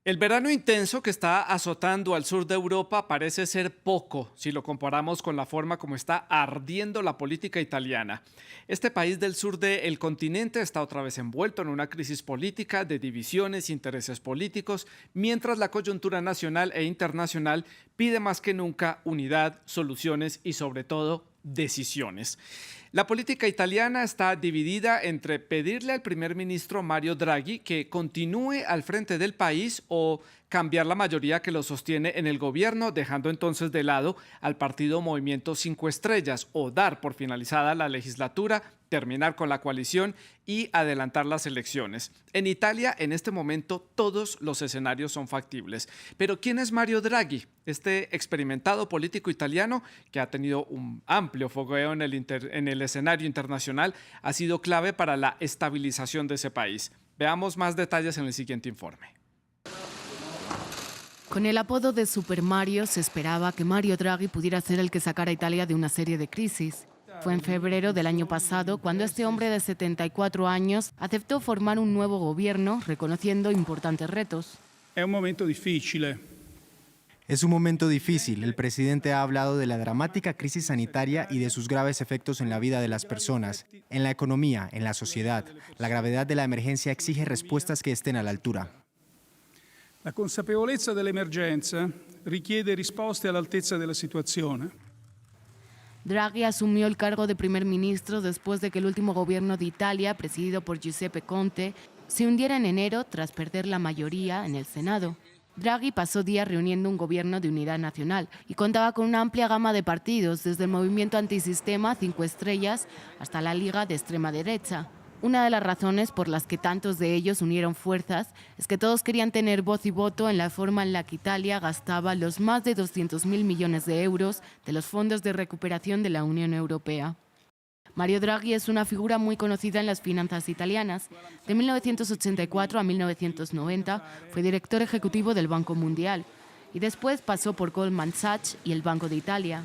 El verano intenso que está azotando al sur de Europa parece ser poco si lo comparamos con la forma como está ardiendo la política italiana. Este país del sur del continente está otra vez envuelto en una crisis política de divisiones e intereses políticos, mientras la coyuntura nacional e internacional pide más que nunca unidad, soluciones y sobre todo decisiones. La política italiana está dividida entre pedirle al primer ministro Mario Draghi que continúe al frente del país o cambiar la mayoría que lo sostiene en el gobierno, dejando entonces de lado al partido Movimiento Cinco Estrellas, o dar por finalizada la legislatura, terminar con la coalición y adelantar las elecciones. En Italia, en este momento, todos los escenarios son factibles. Pero ¿quién es Mario Draghi? Este experimentado político italiano, que ha tenido un amplio fogueo en el escenario internacional, ha sido clave para la estabilización de ese país. Veamos más detalles en el siguiente informe. Con el apodo de Super Mario, se esperaba que Mario Draghi pudiera ser el que sacara a Italia de una serie de crisis. Fue en febrero del año pasado cuando este hombre de 74 años aceptó formar un nuevo gobierno, reconociendo importantes retos. Es un momento difícil. Es un momento difícil. El presidente ha hablado de la dramática crisis sanitaria y de sus graves efectos en la vida de las personas, en la economía, en la sociedad. La gravedad de la emergencia exige respuestas que estén a la altura. La consapevolezza dell'emergenza richiede risposte all'altezza della situazione. Draghi asumió el cargo de primer ministro después de que el último gobierno de Italia, presidido por Giuseppe Conte, se hundiera en enero tras perder la mayoría en el Senado. Draghi pasó días reuniendo un gobierno de unidad nacional y contaba con una amplia gama de partidos, desde el movimiento antisistema Cinco Estrellas hasta la Liga de extrema derecha. Una de las razones por las que tantos de ellos unieron fuerzas es que todos querían tener voz y voto en la forma en la que Italia gastaba los más de 200.000 millones de euros de los fondos de recuperación de la Unión Europea. Mario Draghi es una figura muy conocida en las finanzas italianas. De 1984 a 1990 fue director ejecutivo del Banco Mundial y después pasó por Goldman Sachs y el Banco de Italia.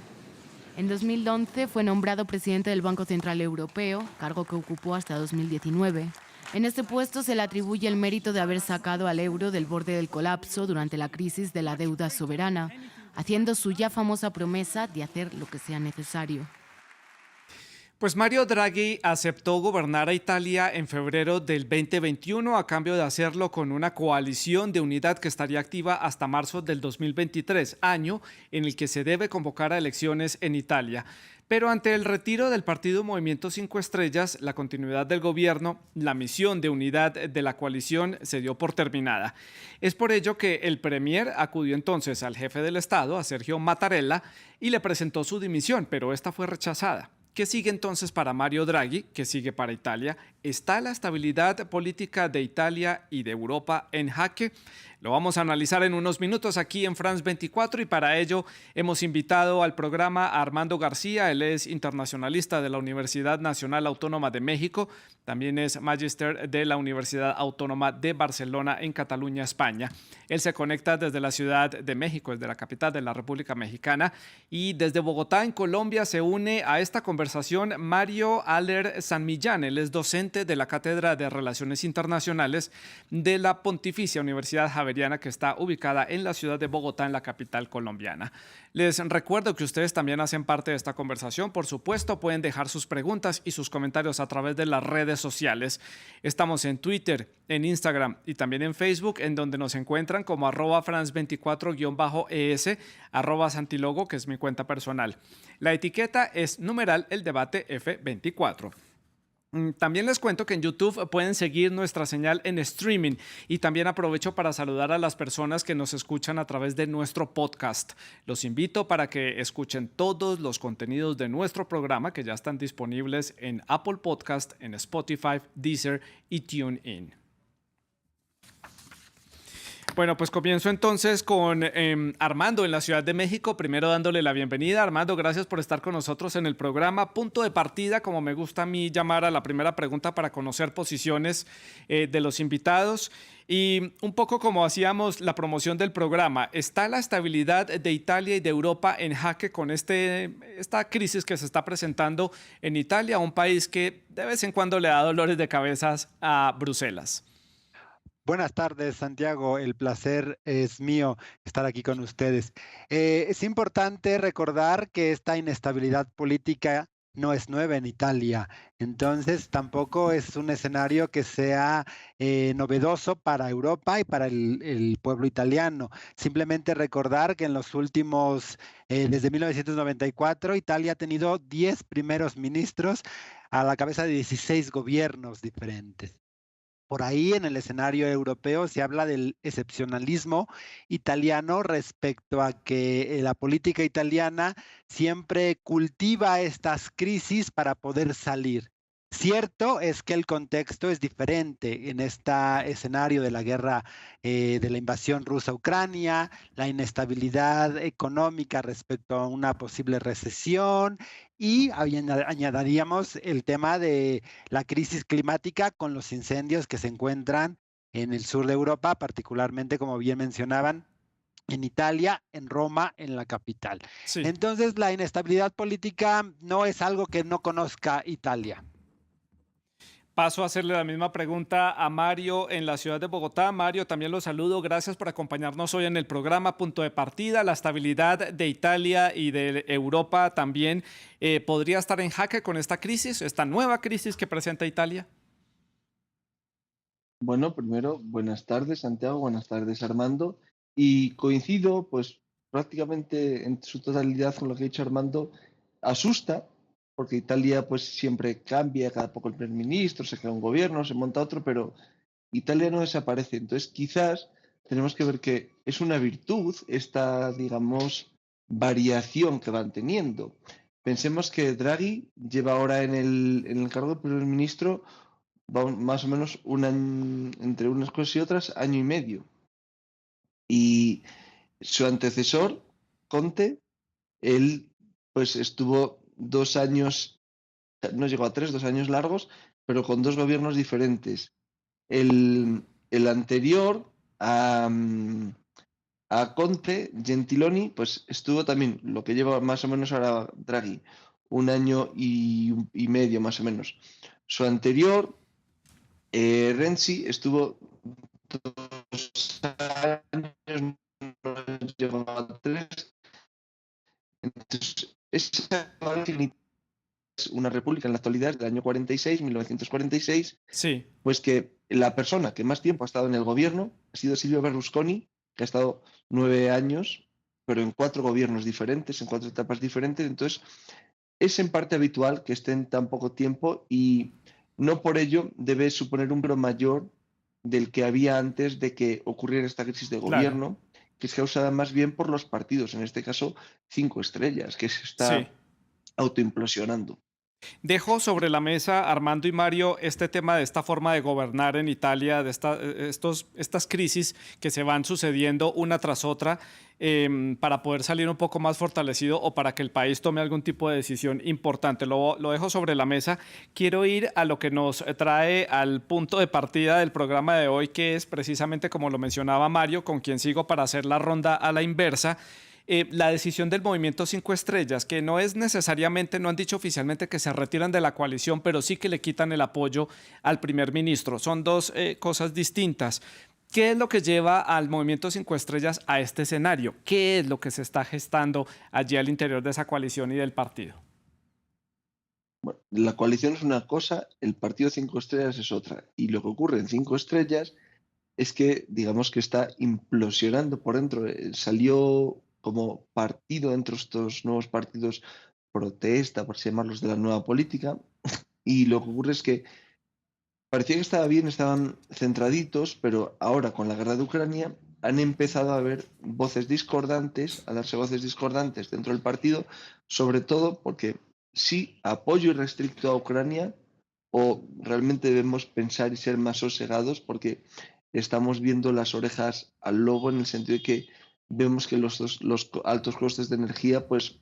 En 2011 fue nombrado presidente del Banco Central Europeo, cargo que ocupó hasta 2019. En este puesto se le atribuye el mérito de haber sacado al euro del borde del colapso durante la crisis de la deuda soberana, haciendo su ya famosa promesa de hacer lo que sea necesario. Pues Mario Draghi aceptó gobernar a Italia en febrero del 2021 a cambio de hacerlo con una coalición de unidad que estaría activa hasta marzo del 2023, año en el que se debe convocar a elecciones en Italia. Pero ante el retiro del partido Movimiento Cinco Estrellas, la continuidad del gobierno, la misión de unidad de la coalición se dio por terminada. Es por ello que el premier acudió entonces al jefe del Estado, a Sergio Mattarella, y le presentó su dimisión, pero esta fue rechazada. ¿Qué sigue entonces para Mario Draghi? ¿Qué sigue para Italia? ¿Está la estabilidad política de Italia y de Europa en jaque? Lo vamos a analizar en unos minutos aquí en France 24 y para ello hemos invitado al programa a Armando García. Él es internacionalista de la Universidad Nacional Autónoma de México, también es magíster de la Universidad Autónoma de Barcelona en Cataluña, España. Él se conecta desde la Ciudad de México, desde la capital de la República Mexicana, y desde Bogotá, en Colombia, se une a esta conversación Mario Aller San Millán. Él es docente de la Cátedra de Relaciones Internacionales de la Pontificia Universidad Javeriana, que está ubicada en la ciudad de Bogotá, en la capital colombiana. Les recuerdo que ustedes también hacen parte de esta conversación. Por supuesto, pueden dejar sus preguntas y sus comentarios a través de las redes sociales. Estamos en Twitter, en Instagram y también en Facebook, en donde nos encuentran como @France24-ES, @Santilogo, que es mi cuenta personal. La etiqueta es numeral el debate F24. También les cuento que en YouTube pueden seguir nuestra señal en streaming y también aprovecho para saludar a las personas que nos escuchan a través de nuestro podcast. Los invito para que escuchen todos los contenidos de nuestro programa que ya están disponibles en Apple Podcast, en Spotify, Deezer y TuneIn. Bueno, pues comienzo entonces con Armando en la Ciudad de México, primero dándole la bienvenida. Armando, gracias por estar con nosotros en el programa. Punto de partida, como me gusta a mí llamar a la primera pregunta para conocer posiciones de los invitados. Y un poco como hacíamos la promoción del programa, ¿está la estabilidad de Italia y de Europa en jaque con esta crisis que se está presentando en Italia, un país que de vez en cuando le da dolores de cabeza a Bruselas? Buenas tardes, Santiago. El placer es mío estar aquí con ustedes. Es importante recordar que esta inestabilidad política no es nueva en Italia, entonces tampoco es un escenario que sea novedoso para Europa y para el pueblo italiano. Simplemente recordar que en los últimos, desde 1994, Italia ha tenido 10 primeros ministros a la cabeza de 16 gobiernos diferentes. Por ahí en el escenario europeo se habla del excepcionalismo italiano respecto a que la política italiana siempre cultiva estas crisis para poder salir. Cierto es que el contexto es diferente en este escenario de la guerra, de la invasión rusa a Ucrania, la inestabilidad económica respecto a una posible recesión y añadiríamos el tema de la crisis climática con los incendios que se encuentran en el sur de Europa, particularmente, como bien mencionaban, en Italia, en Roma, en la capital. Sí. Entonces, la inestabilidad política no es algo que no conozca Italia. Paso a hacerle la misma pregunta a Mario en la ciudad de Bogotá. Mario, también lo saludo. Gracias por acompañarnos hoy en el programa Punto de Partida. La estabilidad de Italia y de Europa también podría estar en jaque con esta crisis, esta nueva crisis que presenta Italia. Bueno, primero, buenas tardes, Santiago, buenas tardes, Armando. Y coincido, pues, prácticamente en su totalidad con lo que ha dicho Armando. Asusta, porque Italia, pues, siempre cambia, cada poco el primer ministro, se crea un gobierno, se monta otro, pero Italia no desaparece. Entonces, quizás tenemos que ver que es una virtud esta, digamos, variación que van teniendo. Pensemos que Draghi lleva ahora en el cargo de primer ministro más o menos entre unas cosas y otras, año y medio. Y su antecesor, Conte, él pues estuvo 2 años, no llegó a 3, 2 años largos, pero con dos gobiernos diferentes. El anterior a Conte, Gentiloni, pues estuvo también, lo que lleva más o menos ahora Draghi, 1 año y medio más o menos. Su anterior, Renzi, estuvo 2 años, no llegó a 3. Entonces, esa es una república en la actualidad del año 46, 1946, Sí, pues que la persona que más tiempo ha estado en el gobierno ha sido Silvio Berlusconi, que ha estado 9 años, pero en 4 gobiernos diferentes, en 4 etapas diferentes. Entonces, es en parte habitual que estén tan poco tiempo y no por ello debe suponer un número mayor del que había antes de que ocurriera esta crisis de claro. gobierno, que es causada más bien por los partidos, en este caso 5 estrellas, que se Sí. está autoimplosionando. Dejo sobre la mesa, Armando y Mario, este tema de esta forma de gobernar en Italia, de estas crisis que se van sucediendo una tras otra, para poder salir un poco más fortalecido o para que el país tome algún tipo de decisión importante. Lo dejo sobre la mesa. Quiero ir a lo que nos trae al punto de partida del programa de hoy, que es precisamente, como lo mencionaba Mario, con quien sigo para hacer la ronda a la inversa. La decisión del Movimiento 5 Estrellas, que no es necesariamente, no han dicho oficialmente que se retiran de la coalición, pero sí que le quitan el apoyo al primer ministro. Son dos cosas distintas. ¿Qué es lo que lleva al Movimiento 5 Estrellas a este escenario? ¿Qué es lo que se está gestando allí al interior de esa coalición y del partido? Bueno, la coalición es una cosa, el partido 5 estrellas es otra. Y lo que ocurre en 5 estrellas es que, digamos que está implosionando por dentro. Salió como partido dentro de estos nuevos partidos protesta, por así llamarlos, de la nueva política. Y lo que ocurre es que parecía que estaba bien, estaban centraditos, pero ahora con la guerra de Ucrania han empezado a haber voces discordantes, a darse voces discordantes dentro del partido, sobre todo porque sí apoyo irrestricto a Ucrania o realmente debemos pensar y ser más sosegados porque estamos viendo las orejas al lobo en el sentido de que vemos que los altos costes de energía pues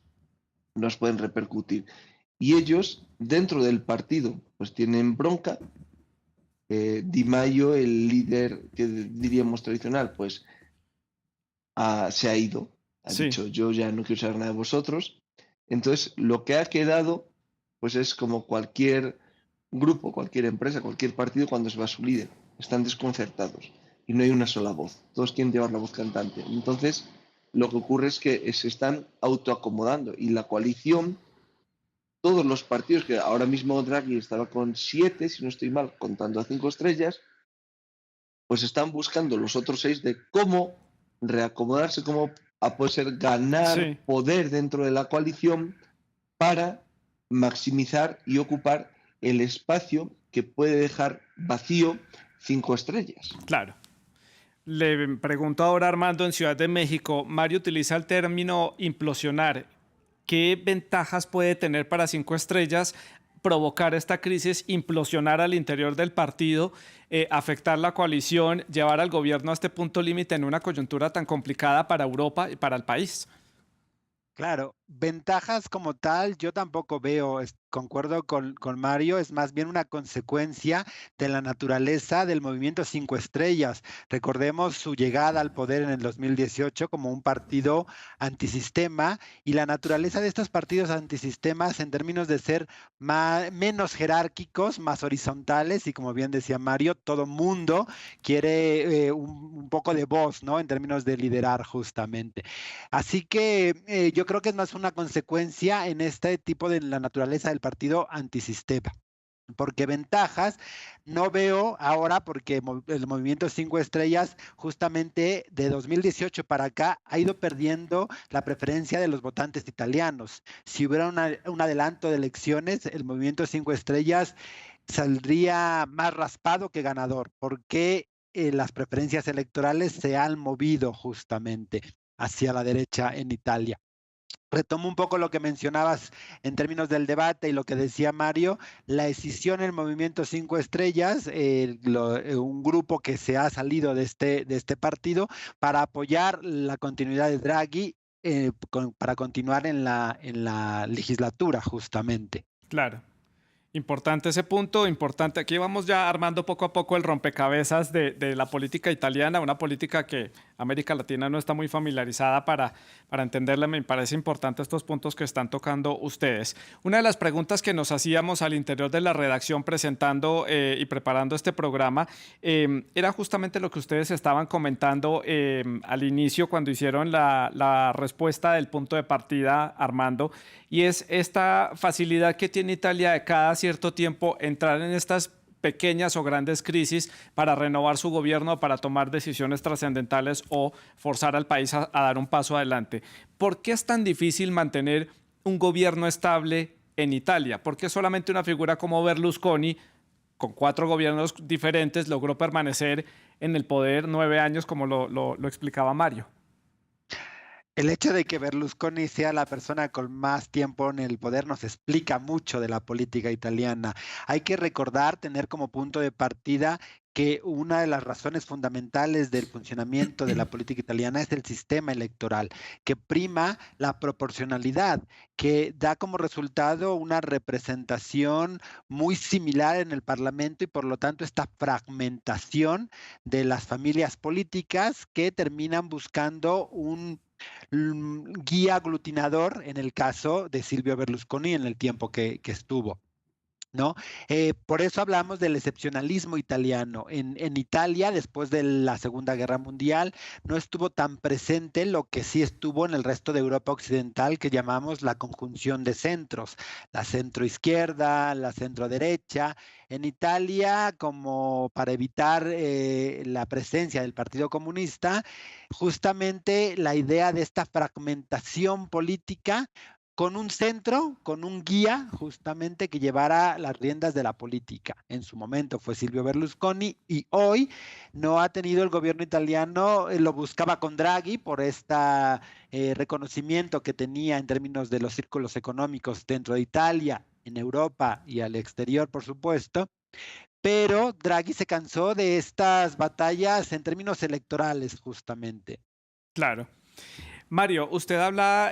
nos pueden repercutir. Y ellos, dentro del partido, pues tienen bronca. Di Maio, el líder que diríamos tradicional, pues se ha ido. Ha Sí. dicho, yo ya no quiero saber nada de vosotros. Entonces, lo que ha quedado, pues es como cualquier grupo, cualquier empresa, cualquier partido cuando se va su líder. Están desconcertados. y no hay una sola voz. Todos quieren llevar la voz cantante. Entonces, lo que ocurre es que se están autoacomodando y la coalición, todos los partidos, que ahora mismo Draghi estaba con 7, si no estoy mal, contando a 5 estrellas, pues están buscando los otros 6 de cómo reacomodarse, cómo a poder ser ganar poder dentro de la coalición para maximizar y ocupar el espacio que puede dejar vacío 5 estrellas. Claro. Le pregunto ahora a Armando en Ciudad de México. Mario utiliza el término implosionar. ¿Qué ventajas puede tener para 5 estrellas provocar esta crisis, implosionar al interior del partido, afectar la coalición, llevar al gobierno a este punto límite en una coyuntura tan complicada para Europa y para el país? Claro, ventajas como tal, yo tampoco veo, concuerdo con Mario, es más bien una consecuencia de la naturaleza del movimiento 5 estrellas. Recordemos su llegada al poder en el 2018 como un partido antisistema y la naturaleza de estos partidos antisistemas en términos de ser menos jerárquicos, más horizontales y como bien decía Mario, todo mundo quiere un poco de voz, ¿no? En términos de liderar justamente. Así que yo creo que es más una consecuencia en este tipo de la naturaleza del partido antisistema. Porque ventajas no veo ahora porque el movimiento 5 estrellas justamente de 2018 para acá ha ido perdiendo la preferencia de los votantes italianos. Si hubiera un adelanto de elecciones, el movimiento 5 estrellas saldría más raspado que ganador porque las preferencias electorales se han movido justamente hacia la derecha en Italia. Retomo un poco lo que mencionabas en términos del debate y lo que decía Mario, la escisión en el movimiento 5 estrellas, un grupo que se ha salido de este partido para apoyar la continuidad de Draghi, para continuar en la legislatura justamente. Claro. Importante ese punto, importante. Aquí vamos ya armando poco a poco el rompecabezas de la política italiana, una política que América Latina no está muy familiarizada para entenderla. Me parece importante estos puntos que están tocando ustedes. Una de las preguntas que nos hacíamos al interior de la redacción presentando y preparando este programa era justamente lo que ustedes estaban comentando al inicio cuando hicieron la respuesta del punto de partida, Armando, y es esta facilidad que tiene Italia de cada cierto tiempo entrar en estas pequeñas o grandes crisis para renovar su gobierno, para tomar decisiones trascendentales o forzar al país a dar un paso adelante. ¿Por qué es tan difícil mantener un gobierno estable en Italia? ¿Por qué solamente una figura como Berlusconi, con 4 gobiernos diferentes, logró permanecer en el poder 9 años, como lo explicaba Mario? El hecho de que Berlusconi sea la persona con más tiempo en el poder nos explica mucho de la política italiana. Hay que recordar, tener como punto de partida que una de las razones fundamentales del funcionamiento de la política italiana es el sistema electoral, que prima la proporcionalidad, que da como resultado una representación muy similar en el Parlamento y por lo tanto esta fragmentación de las familias políticas que terminan buscando un guía aglutinador en el caso de Silvio Berlusconi en el tiempo que estuvo. ¿No? Por eso hablamos del excepcionalismo italiano. En Italia, después de la Segunda Guerra Mundial, no estuvo tan presente lo que sí estuvo en el resto de Europa Occidental, que llamamos la conjunción de centros, la centroizquierda, la centroderecha. En Italia, como para evitar la presencia del Partido Comunista, justamente la idea de esta fragmentación política con un centro, con un guía justamente que llevara las riendas de la política. En su momento fue Silvio Berlusconi y hoy no ha tenido el gobierno italiano, lo buscaba con Draghi por este reconocimiento que tenía en términos de los círculos económicos dentro de Italia, en Europa y al exterior, por supuesto. Pero Draghi se cansó de estas batallas en términos electorales justamente. Claro. Mario, usted habla,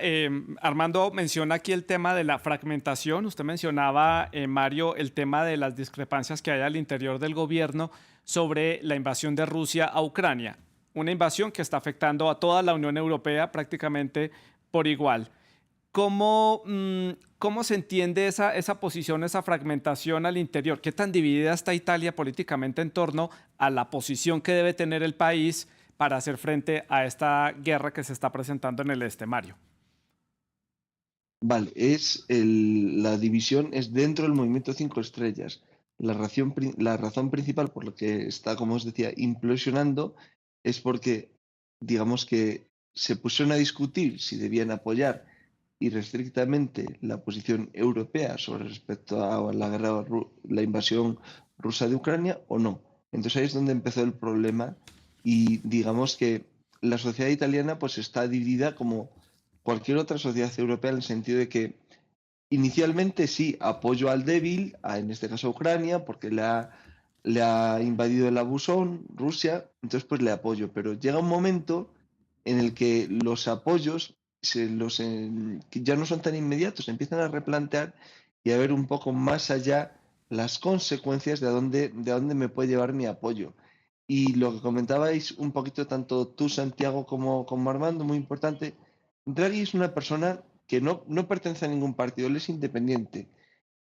Armando menciona aquí el tema de la fragmentación. Usted mencionaba, Mario, el tema de las discrepancias que hay al interior del gobierno sobre la invasión de Rusia a Ucrania. Una invasión que está afectando a toda la Unión Europea prácticamente por igual. ¿Cómo se entiende esa posición, esa fragmentación al interior? ¿Qué tan dividida está Italia políticamente en torno a la posición que debe tener el país para hacer frente a esta guerra que se está presentando en el este, Mario? Vale, la división es dentro del movimiento Cinco Estrellas. La razón principal por la que está, como os decía, implosionando es porque, digamos que se pusieron a discutir si debían apoyar irrestrictamente la posición europea sobre respecto a la invasión rusa de Ucrania o no. Entonces ahí es donde empezó el problema y digamos que la sociedad italiana pues está dividida como cualquier otra sociedad europea en el sentido de que inicialmente sí apoyo al débil, en este caso a Ucrania, porque le ha invadido el abusón, Rusia, entonces pues le apoyo, pero llega un momento en el que los apoyos que ya no son tan inmediatos, se empiezan a replantear y a ver un poco más allá las consecuencias de a dónde me puede llevar mi apoyo. Y lo que comentabais un poquito tanto tú, Santiago, como Armando, muy importante, Draghi es una persona que no pertenece a ningún partido, él es independiente.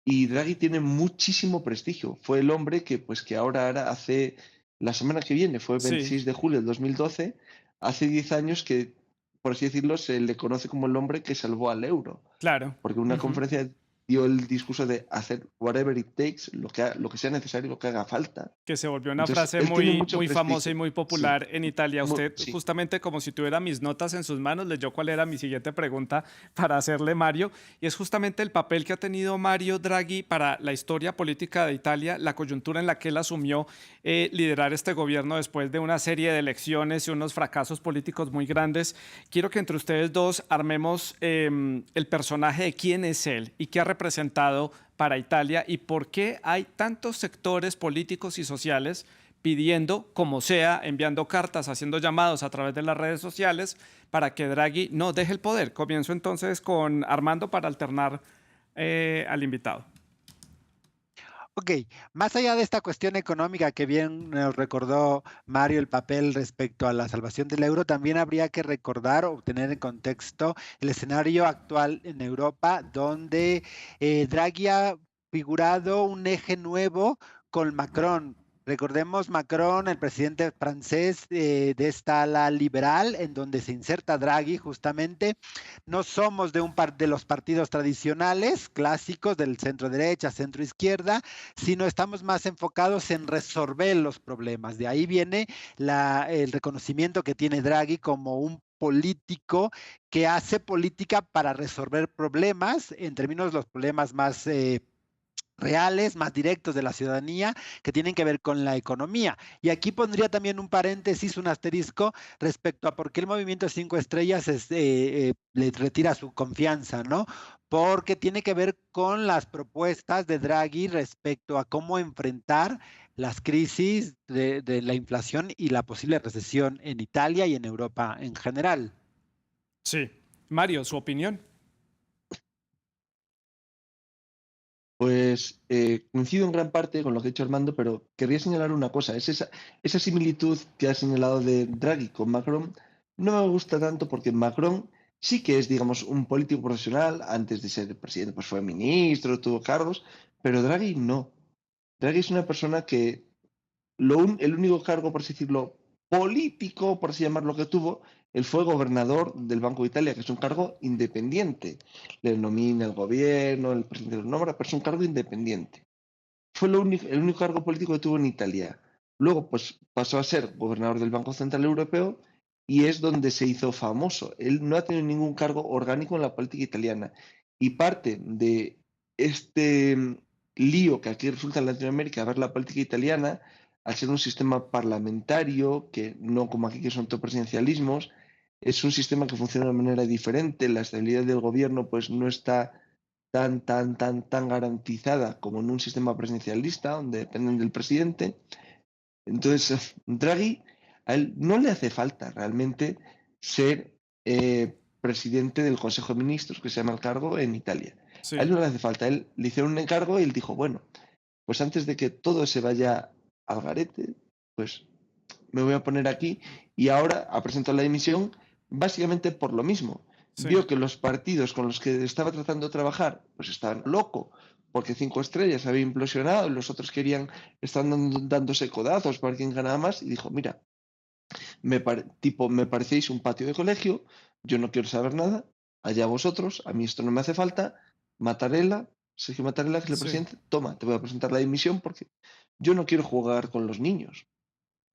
Y Draghi tiene muchísimo prestigio. Fue el hombre que ahora hace, la semana que viene, fue el Sí, 26 de julio del 2012, hace 10 años que, por así decirlo, se le conoce como el hombre que salvó al euro. claro. Porque en una Ujú. conferencia dio el discurso de hacer whatever it takes, lo que sea necesario, lo que haga falta. Que se volvió una Entonces, frase él tiene muy, mucho muy famosa y prestigio. muy Sí, popular en Italia. Usted, sí. justamente como si tuviera mis notas en sus manos, leyó cuál era mi siguiente pregunta para hacerle, Mario, y es justamente el papel que ha tenido Mario Draghi para la historia política de Italia, la coyuntura en la que él asumió liderar este gobierno después de una serie de elecciones y unos fracasos políticos muy grandes. Quiero que entre ustedes dos armemos el personaje de quién es él y qué ha representado para Italia y por qué hay tantos sectores políticos y sociales pidiendo, como sea, enviando cartas, haciendo llamados a través de las redes sociales para que Draghi no deje el poder. Comienzo entonces con Armando para alternar al invitado. Ok, más allá de esta cuestión económica que bien nos recordó Mario el papel respecto a la salvación del euro, también habría que recordar o tener en contexto el escenario actual en Europa, donde Draghi ha figurado un eje nuevo con Macron. Recordemos Macron, el presidente francés de esta ala liberal, en donde se inserta Draghi justamente. No somos de los partidos tradicionales, clásicos, del centro derecha, centro izquierda, sino estamos más enfocados en resolver los problemas. De ahí viene el reconocimiento que tiene Draghi como un político que hace política para resolver problemas, en términos de los problemas más reales, más directos de la ciudadanía, que tienen que ver con la economía. Y aquí pondría también un paréntesis, un asterisco, respecto a por qué el movimiento Cinco Estrellas le retira su confianza, ¿no? Porque tiene que ver con las propuestas de Draghi respecto a cómo enfrentar las crisis de la inflación y la posible recesión en Italia y en Europa en general. Sí. Mario, su opinión. Pues coincido en gran parte con lo que ha dicho Armando, pero querría señalar una cosa. Es esa similitud que ha señalado de Draghi con Macron no me gusta tanto porque Macron sí que es, digamos, un político profesional. Antes de ser presidente, pues fue ministro, tuvo cargos, pero Draghi no. Draghi es una persona que el único cargo, por así decirlo, político, por así llamarlo, que tuvo, él fue gobernador del Banco de Italia, que es un cargo independiente. Le nomina el gobierno, el presidente lo nombra, pero es un cargo independiente. Fue el único cargo político que tuvo en Italia. Luego, pues pasó a ser gobernador del Banco Central Europeo y es donde se hizo famoso. Él no ha tenido ningún cargo orgánico en la política italiana. Y parte de este lío que aquí resulta en Latinoamérica, ver la política italiana, al ser un sistema parlamentario, que no como aquí que son todo presidencialismos, es un sistema que funciona de manera diferente, la estabilidad del gobierno pues no está tan garantizada como en un sistema presidencialista, donde dependen del presidente. Entonces, Draghi, a él no le hace falta realmente ser presidente del Consejo de Ministros, que se llama el cargo en Italia. A él Sí. no le hace falta. A él le hicieron un encargo y él dijo, bueno, pues antes de que todo se vaya al garete, pues me voy a poner aquí y ahora ha presentado la dimisión básicamente por lo mismo. Sí, vio que los partidos con los que estaba tratando de trabajar pues estaban locos, porque Cinco Estrellas había implosionado y los otros dándose codazos para quién ganaba más, y dijo, mira, me parecéis un patio de colegio, yo no quiero saber nada, allá vosotros, a mí esto no me hace falta, Mattarella, Sergio Mattarella, que es el sí, presidente, toma, te voy a presentar la dimisión porque yo no quiero jugar con los niños.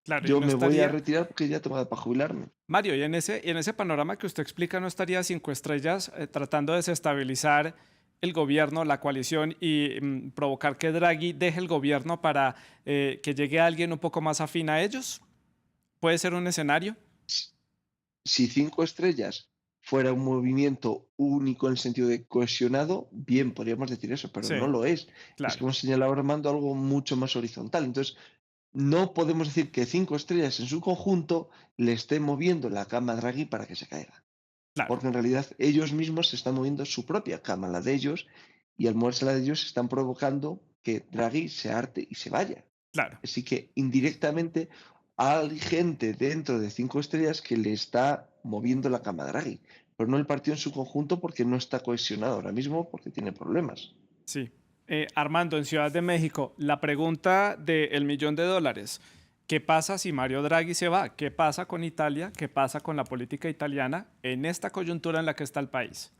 claro, y Yo no me voy a estaría, retirar porque ya tengo edad para jubilarme. Mario, y en ese panorama que usted explica, ¿no estaría Cinco Estrellas tratando de desestabilizar el gobierno, la coalición y provocar que Draghi deje el gobierno para que llegue alguien un poco más afín a ellos? ¿Puede ser un escenario? Si Cinco Estrellas fuera un movimiento único en el sentido de cohesionado, bien, podríamos decir eso, pero Sí, no lo es. Es claro, como señalaba Armando, algo mucho más horizontal. Entonces, no podemos decir que Cinco Estrellas en su conjunto le esté moviendo la cama a Draghi para que se caiga, claro, porque en realidad ellos mismos se están moviendo su propia cama, la de ellos, y al moverse la de ellos están provocando que Draghi se harte y se vaya. claro. Así que indirectamente hay gente dentro de Cinco Estrellas que le está moviendo la cama a Draghi, pero no el partido en su conjunto porque no está cohesionado ahora mismo porque tiene problemas. Sí. Armando, en Ciudad de México, la pregunta del millón de dólares. ¿Qué pasa si Mario Draghi se va? ¿Qué pasa con Italia? ¿Qué pasa con la política italiana en esta coyuntura en la que está el país?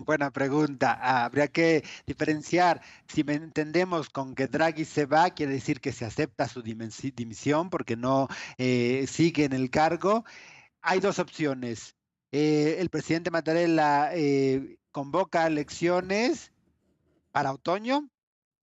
Buena pregunta. Habría que diferenciar. Si me entendemos con que Draghi se va, quiere decir que se acepta su dimisión porque no sigue en el cargo. Hay dos opciones. El presidente Mattarella convoca elecciones para otoño,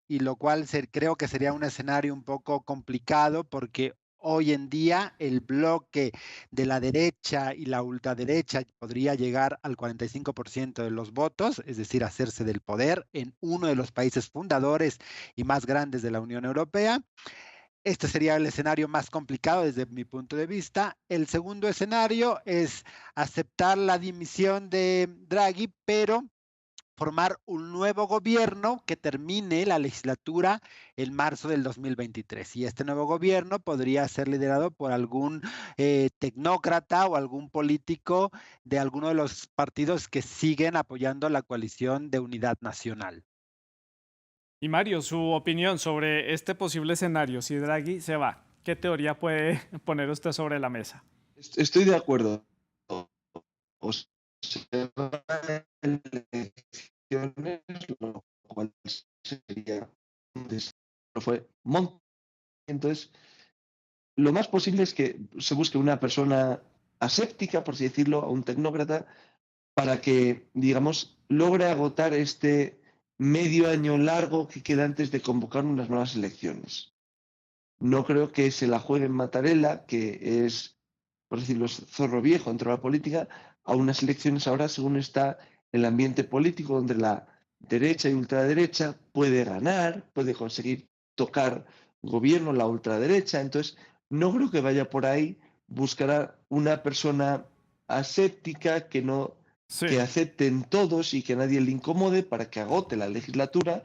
y lo cual creo que sería un escenario un poco complicado porque hoy en día el bloque de la derecha y la ultraderecha podría llegar al 45% de los votos, es decir, hacerse del poder en uno de los países fundadores y más grandes de la Unión Europea. Este sería el escenario más complicado desde mi punto de vista. El segundo escenario es aceptar la dimisión de Draghi, pero formar un nuevo gobierno que termine la legislatura en marzo del 2023. Y este nuevo gobierno podría ser liderado por algún tecnócrata o algún político de alguno de los partidos que siguen apoyando la coalición de unidad nacional. Y Mario, su opinión sobre este posible escenario, si Draghi se va, ¿qué teoría puede poner usted sobre la mesa? Estoy de acuerdo. O se va en elecciones, lo cual sería un desastre. Fue Monti. Entonces, lo más posible es que se busque una persona aséptica, por así decirlo, a un tecnócrata, para que, digamos, logre agotar este medio año largo que queda antes de convocar unas nuevas elecciones. No creo que se la juegue en Mattarella, que es, por decirlo, zorro viejo dentro de la política, a unas elecciones ahora según está el ambiente político, donde la derecha y ultraderecha puede ganar, puede conseguir tocar gobierno la ultraderecha. Entonces, no creo que vaya por ahí, buscará una persona aséptica Sí, que acepten todos y que nadie le incomode para que agote la legislatura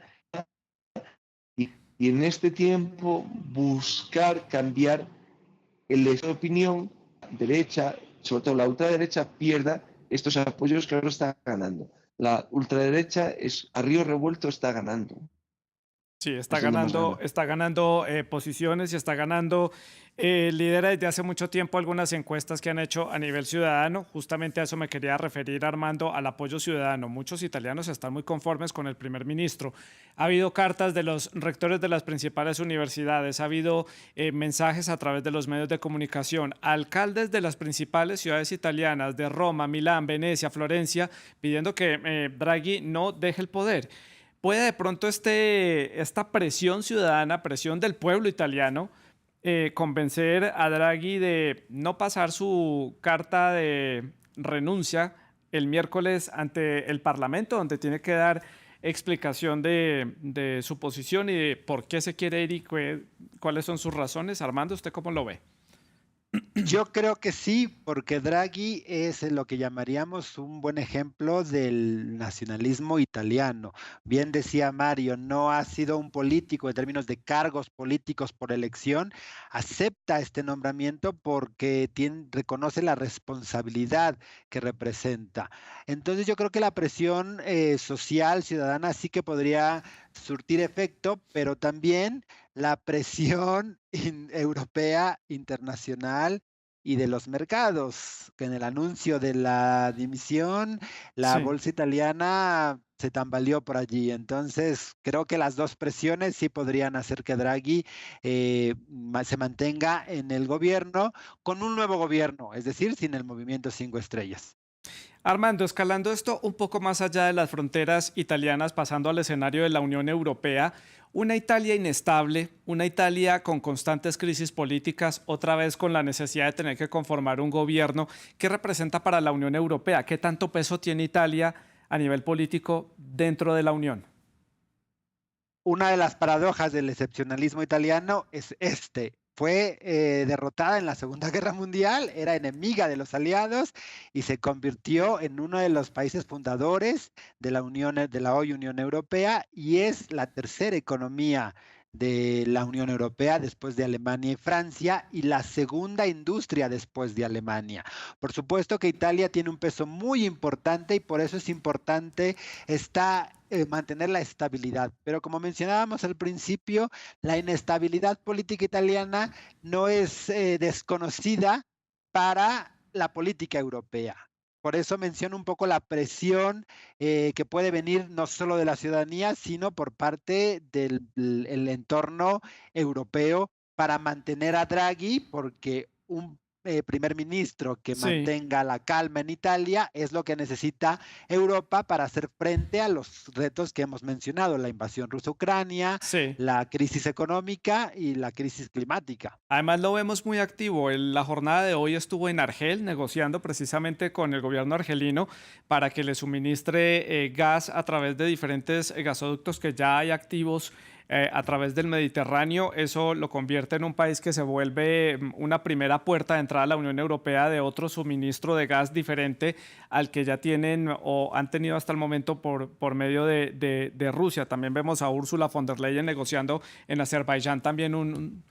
y en este tiempo buscar cambiar el estado de opinión, derecha, sobre todo la ultraderecha, pierda estos apoyos que ahora está ganando. La ultraderecha es a río revuelto está ganando. sí, Es donde más gana. está ganando posiciones y está ganando, lidera desde hace mucho tiempo algunas encuestas que han hecho a nivel ciudadano. Justamente a eso me quería referir, Armando, al apoyo ciudadano. Muchos italianos están muy conformes con el primer ministro. Ha habido cartas de los rectores de las principales universidades, ha habido mensajes a través de los medios de comunicación, alcaldes de las principales ciudades italianas, de Roma, Milán, Venecia, Florencia, pidiendo que Draghi no deje el poder. ¿Puede de pronto esta presión ciudadana, presión del pueblo italiano, convencer a Draghi de no pasar su carta de renuncia el miércoles ante el Parlamento, donde tiene que dar explicación de su posición y de por qué se quiere ir y cuáles son sus razones? Armando, ¿usted cómo lo ve? Yo creo que sí, porque Draghi es lo que llamaríamos un buen ejemplo del nacionalismo italiano. Bien decía Mario, no ha sido un político en términos de cargos políticos por elección, acepta este nombramiento porque reconoce la responsabilidad que representa. Entonces yo creo que la presión social, ciudadana, sí que podría surtir efecto, pero también la presión europea, internacional y de los mercados, que en el anuncio de la dimisión, la Sí. bolsa italiana se tambaleó por allí. Entonces, creo que las dos presiones sí podrían hacer que Draghi se mantenga en el gobierno con un nuevo gobierno, es decir, sin el movimiento 5 estrellas. Armando, escalando esto un poco más allá de las fronteras italianas, pasando al escenario de la Unión Europea, una Italia inestable, una Italia con constantes crisis políticas, otra vez con la necesidad de tener que conformar un gobierno, ¿qué representa para la Unión Europea? ¿Qué tanto peso tiene Italia a nivel político dentro de la Unión? Una de las paradojas del excepcionalismo italiano es fue derrotada en la Segunda Guerra Mundial, era enemiga de los aliados y se convirtió en uno de los países fundadores de de la hoy Unión Europea y es la tercera economía de la Unión Europea después de Alemania y Francia y la segunda industria después de Alemania. Por supuesto que Italia tiene un peso muy importante y por eso es importante mantener la estabilidad. Pero como mencionábamos al principio, la inestabilidad política italiana no es desconocida para la política europea. Por eso menciono un poco la presión que puede venir no solo de la ciudadanía, sino por parte del entorno europeo para mantener a Draghi, porque un primer ministro que Sí. mantenga la calma en Italia es lo que necesita Europa para hacer frente a los retos que hemos mencionado, la invasión rusa a Ucrania, Sí. la crisis económica y la crisis climática. Además lo vemos muy activo. La jornada de hoy estuvo en Argel negociando precisamente con el gobierno argelino para que le suministre gas a través de diferentes gasoductos que ya hay activos a través del Mediterráneo. Eso lo convierte en un país que se vuelve una primera puerta de entrada a la Unión Europea de otro suministro de gas diferente al que ya tienen o han tenido hasta el momento por medio de Rusia. También vemos a Ursula von der Leyen negociando en Azerbaiyán también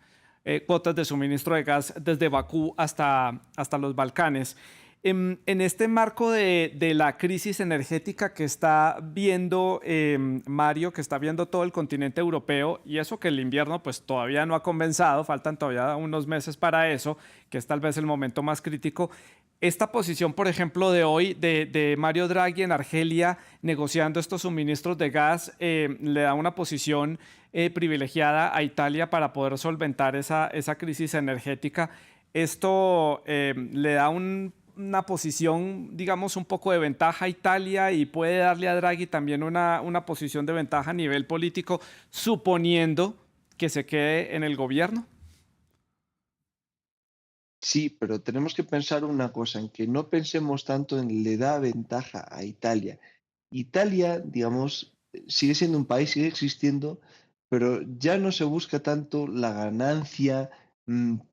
cuotas de suministro de gas desde Bakú hasta los Balcanes. En este marco de la crisis energética que está viendo Mario, que está viendo todo el continente europeo, y eso que el invierno pues todavía no ha comenzado, faltan todavía unos meses para eso, que es tal vez el momento más crítico. Esta posición, por ejemplo, de hoy de Mario Draghi en Argelia negociando estos suministros de gas, le da una posición privilegiada a Italia para poder solventar esa crisis energética. Esto le da una posición, digamos, un poco de ventaja a Italia y puede darle a Draghi también una posición de ventaja a nivel político, suponiendo que se quede en el gobierno. Sí, pero tenemos que pensar una cosa, en que no pensemos tanto en le da ventaja a Italia. Italia, digamos, sigue siendo un país, sigue existiendo, pero ya no se busca tanto la ganancia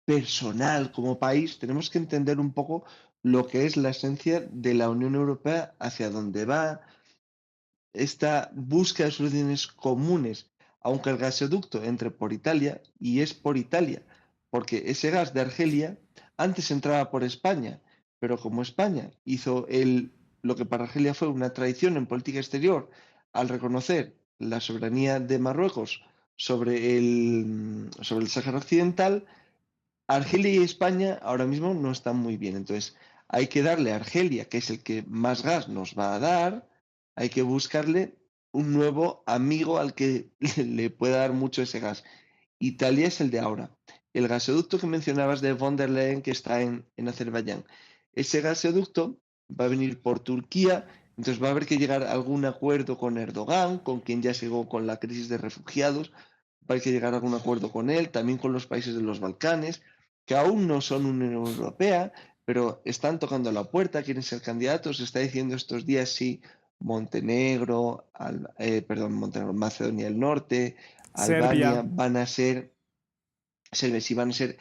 personal como país. Tenemos que entender un poco lo que es la esencia de la Unión Europea, hacia dónde va, esta búsqueda de soluciones comunes, aunque el gasoducto entre por Italia, y es por Italia, porque ese gas de Argelia antes entraba por España, pero como España hizo lo que para Argelia fue una traición en política exterior al reconocer la soberanía de Marruecos sobre el Sáhara Occidental, Argelia y España ahora mismo no están muy bien. Entonces, hay que darle a Argelia, que es el que más gas nos va a dar, hay que buscarle un nuevo amigo al que le pueda dar mucho ese gas. Italia es el de ahora. El gasoducto que mencionabas de von der Leyen, que está en Azerbaiyán, ese gasoducto va a venir por Turquía, entonces va a haber que llegar a algún acuerdo con Erdogan, con quien ya se llegó con la crisis de refugiados, va a haber que llegar a algún acuerdo con él, también con los países de los Balcanes, que aún no son Unión Europea, pero están tocando la puerta, quieren ser candidatos. Se está diciendo estos días si Macedonia del Norte, Serbia. Albania van a ser, si van a ser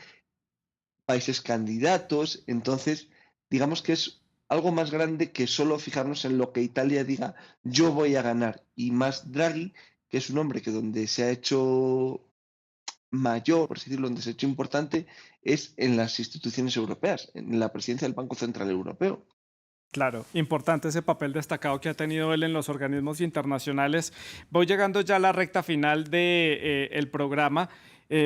países candidatos. Entonces, digamos que es algo más grande que solo fijarnos en lo que Italia diga, yo voy a ganar. Y más Draghi, que es un hombre que donde se ha hecho mayor, por así decirlo, donde se ha hecho importante, es en las instituciones europeas, en la presidencia del Banco Central Europeo. Claro, importante ese papel destacado que ha tenido él en los organismos internacionales. Voy llegando ya a la recta final de, el programa.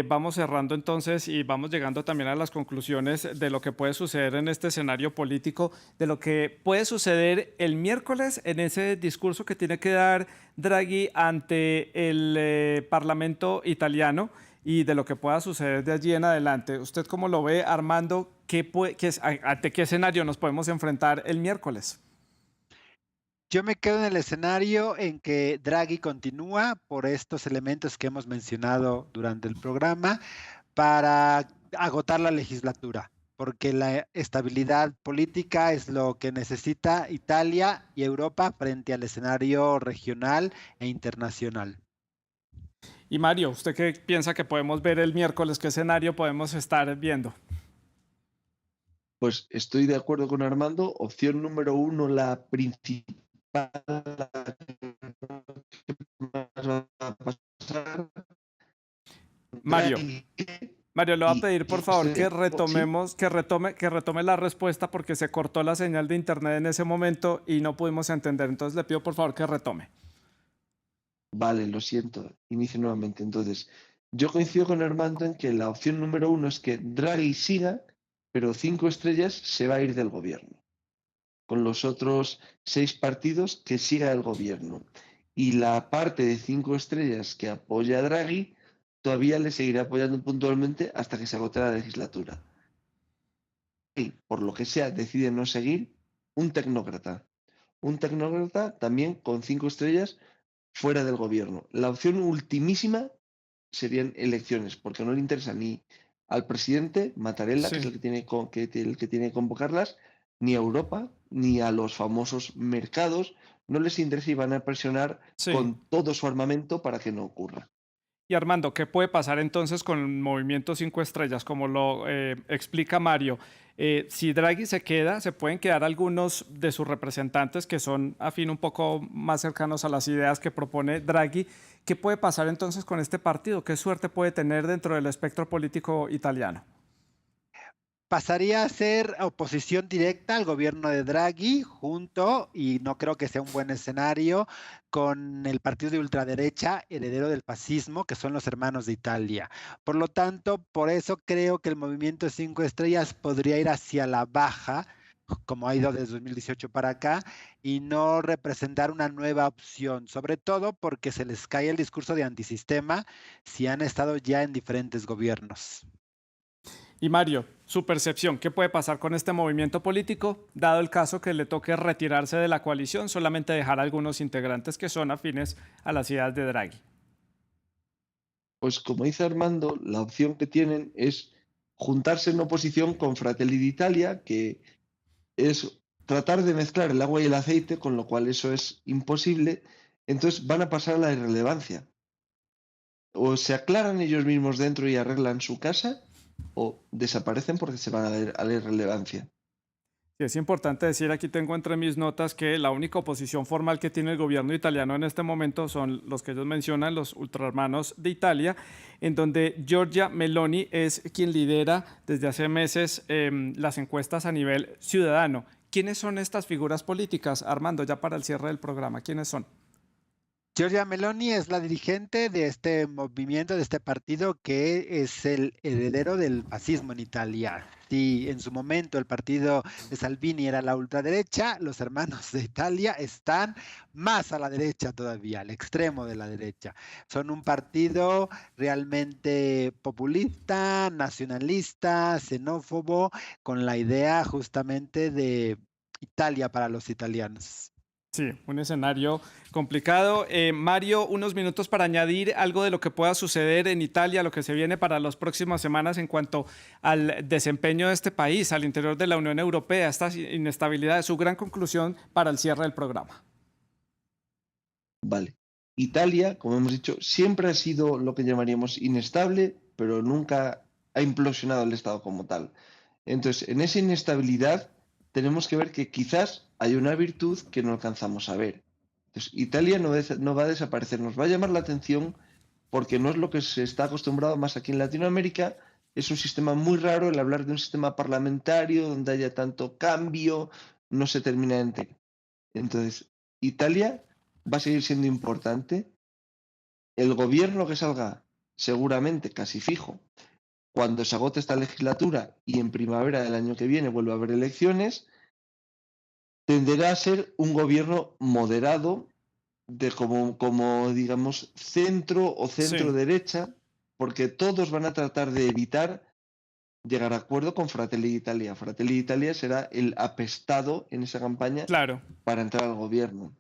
Vamos cerrando entonces y vamos llegando también a las conclusiones de lo que puede suceder en este escenario político, de lo que puede suceder el miércoles en ese discurso que tiene que dar Draghi ante el Parlamento italiano y de lo que pueda suceder de allí en adelante. ¿Usted cómo lo ve, Armando? ¿Ante qué escenario nos podemos enfrentar el miércoles? Yo me quedo en el escenario en que Draghi continúa por estos elementos que hemos mencionado durante el programa para agotar la legislatura, porque la estabilidad política es lo que necesita Italia y Europa frente al escenario regional e internacional. Y Mario, ¿usted qué piensa que podemos ver el miércoles? ¿Qué escenario podemos estar viendo? Pues estoy de acuerdo con Armando. Opción número uno, la principal, la que más va a pasar, Mario, Draghi Mario, le voy a y pedir por favor que sí, retome la respuesta porque se cortó la señal de internet en ese momento y no pudimos entender. Entonces le pido por favor que retome. vale, lo siento, inicio nuevamente. Entonces, yo coincido con Armando en que la opción número uno es que Draghi siga, pero 5 estrellas se va a ir del gobierno, con los otros 6 partidos que siga el gobierno. Y la parte de 5 estrellas que apoya a Draghi todavía le seguirá apoyando puntualmente hasta que se agote la legislatura. Y por lo que sea decide no seguir, un tecnócrata. Un tecnócrata también con 5 estrellas fuera del gobierno. La opción ultimísima serían elecciones, porque no le interesa ni al presidente Mattarella, que es Sí. el que tiene que convocarlas, ni a Europa, ni a los famosos mercados. No les interesa y van a presionar Sí. con todo su armamento para que no ocurra. Y Armando, ¿qué puede pasar entonces con el movimiento 5 estrellas? Como lo explica Mario, si Draghi se queda, se pueden quedar algunos de sus representantes que son afín un poco más cercanos a las ideas que propone Draghi. ¿Qué puede pasar entonces con este partido? ¿Qué suerte puede tener dentro del espectro político italiano? Pasaría a ser oposición directa al gobierno de Draghi junto, y no creo que sea un buen escenario, con el partido de ultraderecha heredero del fascismo, que son los Hermanos de Italia. Por lo tanto, por eso creo que el movimiento 5 estrellas podría ir hacia la baja, como ha ido desde 2018 para acá, y no representar una nueva opción, sobre todo porque se les cae el discurso de antisistema si han estado ya en diferentes gobiernos. Y Mario, su percepción, ¿qué puede pasar con este movimiento político, dado el caso que le toque retirarse de la coalición, solamente dejar a algunos integrantes que son afines a las ideas de Draghi? Pues como dice Armando, la opción que tienen es juntarse en oposición con Fratelli d'Italia, que es tratar de mezclar el agua y el aceite, con lo cual eso es imposible. Entonces van a pasar a la irrelevancia. O se aclaran ellos mismos dentro y arreglan su casa, o desaparecen porque se van a la irrelevancia. Sí, es importante decir, aquí tengo entre mis notas que la única oposición formal que tiene el gobierno italiano en este momento son los que ellos mencionan, los ultrahermanos de Italia, en donde Giorgia Meloni es quien lidera desde hace meses las encuestas a nivel ciudadano. ¿Quiénes son estas figuras políticas, Armando, ya para el cierre del programa? ¿Quiénes son? Giorgia Meloni es la dirigente de este movimiento, de este partido que es el heredero del fascismo en Italia. Si en su momento el partido de Salvini era la ultraderecha, los Hermanos de Italia están más a la derecha todavía, al extremo de la derecha. Son un partido realmente populista, nacionalista, xenófobo, con la idea justamente de Italia para los italianos. Sí, un escenario complicado. Mario, unos minutos para añadir algo de lo que pueda suceder en Italia, lo que se viene para las próximas semanas en cuanto al desempeño de este país, al interior de la Unión Europea, esta inestabilidad, su gran conclusión para el cierre del programa. Vale. Italia, como hemos dicho, siempre ha sido lo que llamaríamos inestable, pero nunca ha implosionado el Estado como tal. Entonces, en esa inestabilidad tenemos que ver que quizás hay una virtud que no alcanzamos a ver. Entonces, Italia no va a desaparecer, nos va a llamar la atención porque no es lo que se está acostumbrado más aquí en Latinoamérica. Es un sistema muy raro el hablar de un sistema parlamentario donde haya tanto cambio, no se termina de entender. Entonces, Italia va a seguir siendo importante. El gobierno que salga, seguramente casi fijo, cuando se agote esta legislatura y en primavera del año que viene vuelva a haber elecciones, tenderá a ser un gobierno moderado, como digamos, centro o centro-derecha, porque todos van a tratar de evitar llegar a acuerdo con Fratelli d'Italia. Fratelli d'Italia será el apestado en esa campaña para entrar al gobierno.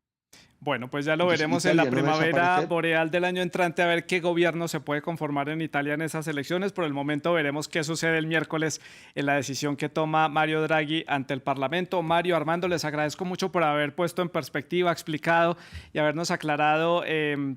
Bueno, pues ya lo veremos en la primavera boreal del año entrante, a ver qué gobierno se puede conformar en Italia en esas elecciones. Por el momento veremos qué sucede el miércoles en la decisión que toma Mario Draghi ante el Parlamento. Mario, Armando, les agradezco mucho por haber puesto en perspectiva, explicado y habernos aclarado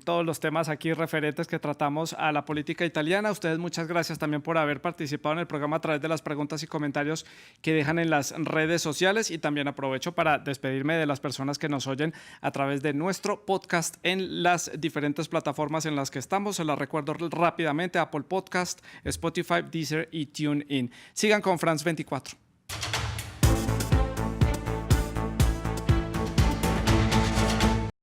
todos los temas aquí referentes que tratamos a la política italiana. A ustedes muchas gracias también por haber participado en el programa a través de las preguntas y comentarios que dejan en las redes sociales, y también aprovecho para despedirme de las personas que nos oyen a través de nuestro podcast en las diferentes plataformas en las que estamos. Se las recuerdo rápidamente: Apple Podcast, Spotify, Deezer y TuneIn. Sigan con France 24.